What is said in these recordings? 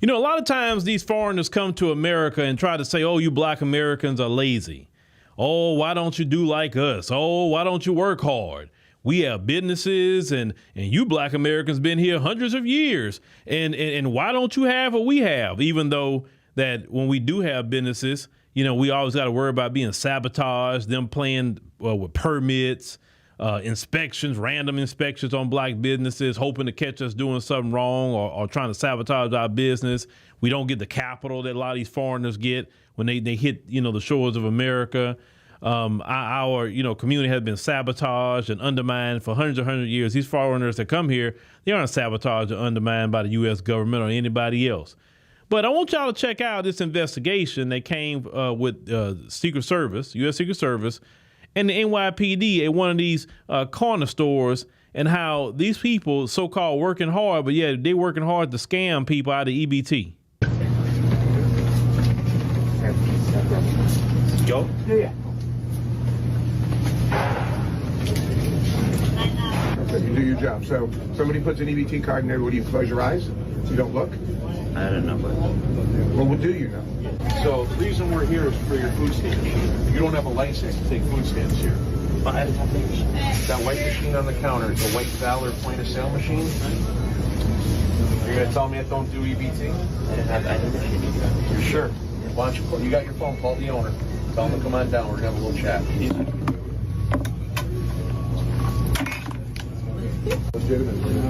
You know, a lot of times these foreigners come to America and try to say, oh, you black Americans are lazy. Oh, why don't you do like us? Oh, why don't you work hard? We have businesses and you black Americans been here hundreds of years. And why don't you have what we have? Even though that when we do have businesses, you know, we always got to worry about being sabotaged, them playing with permits, inspections, random inspections on black businesses, hoping to catch us doing something wrong or trying to sabotage our business. We don't get the capital that a lot of these foreigners get when they hit, you know, the shores of America. Our you know, community has been sabotaged and undermined for hundreds of years. These foreigners that come here, they aren't sabotaged or undermined by the U.S. government or anybody else. But I want y'all to check out this investigation that came with Secret Service, U.S. Secret Service, and the NYPD at one of these corner stores, and how these people so-called working hard, but yeah, they working hard to scam people out of EBT. Go? Yeah. So you do your job. So somebody puts an EBT card in there, what do you close your eyes? You don't look? I don't know. Well, what do you know? So the reason we're here is for your food stamps. You don't have a license to take food stamps here. But I don't have the machine. That white machine on the counter, the white Valor point of sale machine. You're gonna tell me I don't do EBT? I don't have any machine. You're sure? Why don't you call, you got your phone, call the owner. Tell him to come on down, we're gonna have a little chat.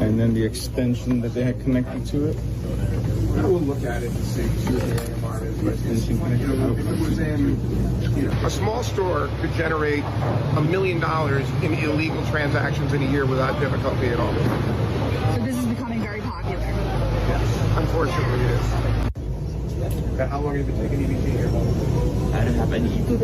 And then the extension that they had connected to it. I will look at it and see who the AMR is, but if it was in, a small store could generate $1 million in illegal transactions in a year without difficulty at all. So this is becoming very popular. Yes, unfortunately it is. How long have you been taking EBT here? I don't have any. You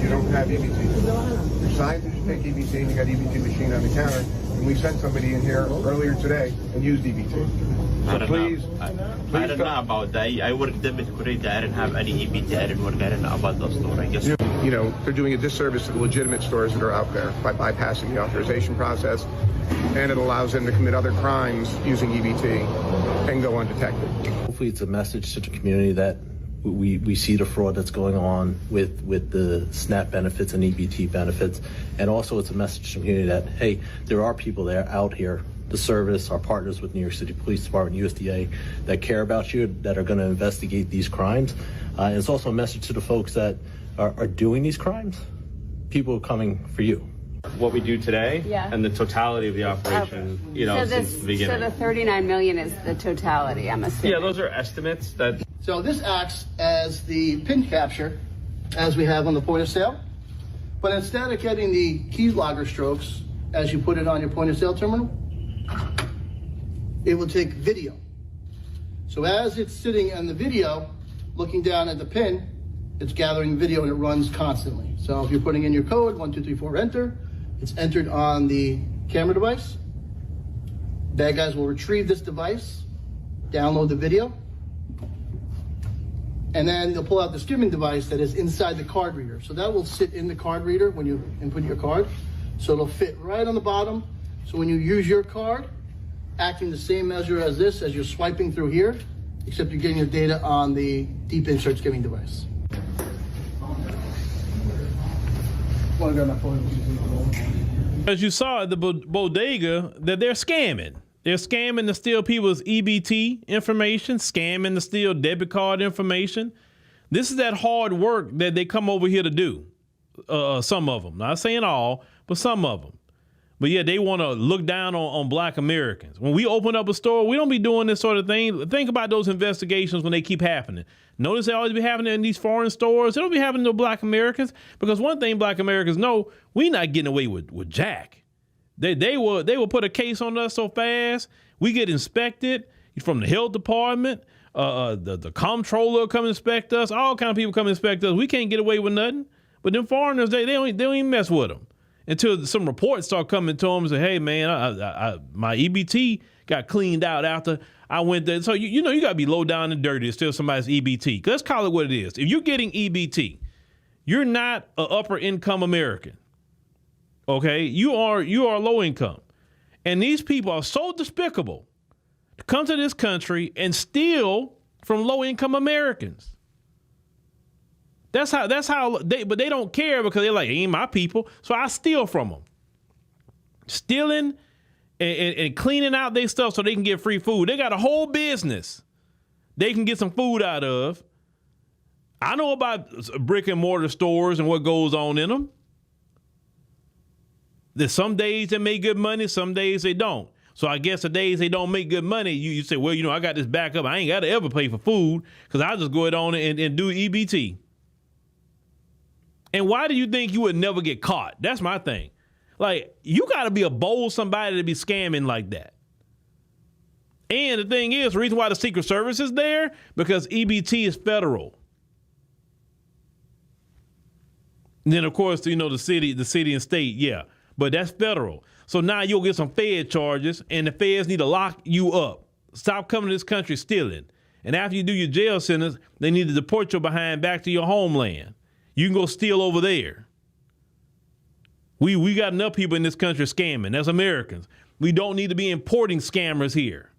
don't have EBT. Your scientists take EBT and you got EBT machine on the counter. And we sent somebody in here earlier today and used EBT. So please, I don't know about that. I work Debit credit. I didn't have any EBT. I didn't work. I didn't know about the store. I guess. You know, they're doing a disservice to the legitimate stores that are out there by bypassing the authorization process, and it allows them to commit other crimes using EBT and go undetected. Hopefully it's a message to the community that we see the fraud that's going on with the SNAP benefits and EBT benefits. And also it's a message to the community that, hey, there are people there out here, the service, our partners with New York City Police Department, USDA, that care about you, that are going to investigate these crimes. And it's also a message to the folks that are doing these crimes. People are coming for you. What we do today, Yeah. and the totality of the operation, you know, since the beginning. So the 39 million is the totality, I'm assuming. Yeah, those are estimates that. So this acts as the pin capture, as we have on the point of sale. But instead of getting the key logger strokes, as you put it on your point of sale terminal, it will take video. So as it's sitting on the video, looking down at the pin, it's gathering video and it runs constantly. So if you're putting in your code, 1234 enter, it's entered on the camera device. Bad guys will retrieve this device, download the video, and then they'll pull out the skimming device that is inside the card reader. So that will sit in the card reader when you input your card. So it'll fit right on the bottom. So when you use your card, acting the same measure as this, as you're swiping through here, except you're getting your data on the deep insert skimming device. As you saw at the bodega, that they're scamming. They're scamming to steal people's EBT information, scamming to steal debit card information. This is that hard work that they come over here to do. Some of them, not saying all, but some of them. But yeah, they want to look down on black Americans. When we open up a store, we don't be doing this sort of thing. Think about those investigations when they keep happening. Notice they always be happening in these foreign stores. They don't be happening to black Americans, because one thing black Americans know, we not getting away with jack. They will put a case on us so fast. We get inspected from the health department. The comptroller come inspect us. All kind of people come inspect us. We can't get away with nothing. But them foreigners, they don't even mess with them until some reports start coming to them and say, hey man, my EBT got cleaned out after I went there. So you know you got to be low down and dirty to steal somebody's EBT. Let's call it what it is. If you're getting EBT, you're not an upper income American. Okay, you are low income, and these people are so despicable to come to this country and steal from low-income Americans. That's how but they don't care because they're like, ain't my people, so I steal from them. Stealing and cleaning out their stuff so they can get free food. They got a whole business they can get some food out of. I know about brick and mortar stores and what goes on in them. There's some days they make good money, some days they don't. So I guess the days they don't make good money, you say, well, I got this backup. I ain't got to ever pay for food because I'll just go ahead on and do EBT. And why do you think you would never get caught? That's my thing. Like, you got to be a bold somebody to be scamming like that. And the thing is, the reason why the Secret Service is there, because EBT is federal. And then, of course, the city and state, yeah. But that's federal. So now you'll get some Fed charges, and the feds need to lock you up. Stop coming to this country stealing. And after you do your jail sentence, they need to deport your behind back to your homeland. You can go steal over there. We got enough people in this country scamming. That's Americans. We don't need to be importing scammers here.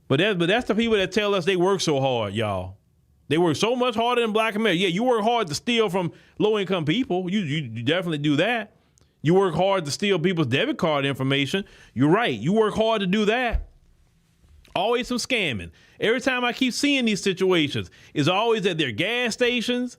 But that's the people that tell us they work so hard, y'all. They work so much harder than black America. Yeah, you work hard to steal from low-income people. You definitely do that. You work hard to steal people's debit card information. You're right. You work hard to do that. Always some scamming. Every time I keep seeing these situations, it's always at their gas stations.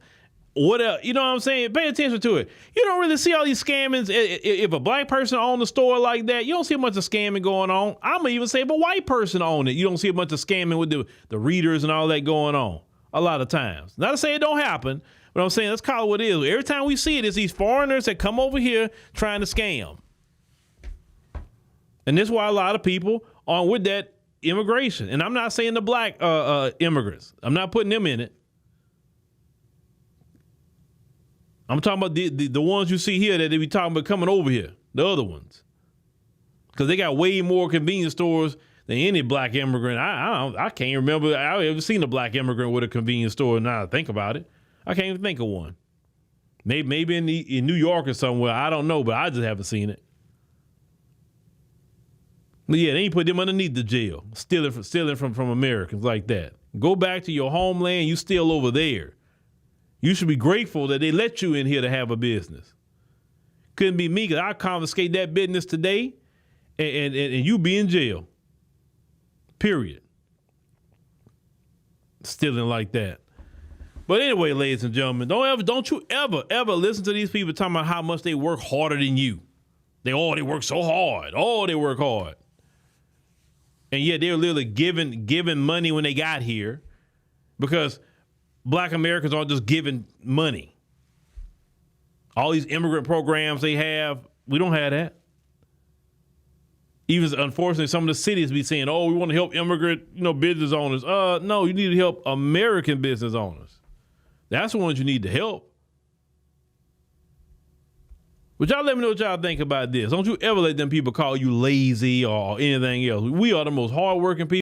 What else? You know what I'm saying? Pay attention to it. You don't really see all these scammings. If a black person owns a store like that, you don't see a bunch of scamming going on. I'm going to even say if a white person owns it, you don't see a bunch of scamming with the readers and all that going on a lot of times. Not to say it don't happen, but I'm saying let's call it what it is. Every time we see it, it's these foreigners that come over here trying to scam. And this is why a lot of people are with that immigration. And I'm not saying the black immigrants. I'm not putting them in it. I'm talking about the ones you see here that they be talking about coming over here, the other ones. Because they got way more convenience stores than any black immigrant. I can't remember I've ever seen a black immigrant with a convenience store now I think about it. I can't even think of one. Maybe in New York or somewhere. I don't know, but I just haven't seen it. But yeah, they ain't put them underneath the jail, stealing from Americans like that. Go back to your homeland, you steal over there. You should be grateful that they let you in here to have a business. Couldn't be me because I confiscate that business today and you be in jail. Period. Stealing like that. But anyway, ladies and gentlemen, don't you ever listen to these people talking about how much they work harder than you. They work so hard. They work hard. And yet they're literally giving money when they got here because black Americans aren't just giving money. All these immigrant programs they have, we don't have that. Even unfortunately, some of the cities be saying, we want to help immigrant, business owners. No, you need to help American business owners. That's the ones you need to help. But y'all let me know what y'all think about this. Don't you ever let them people call you lazy or anything else. We are the most hardworking people.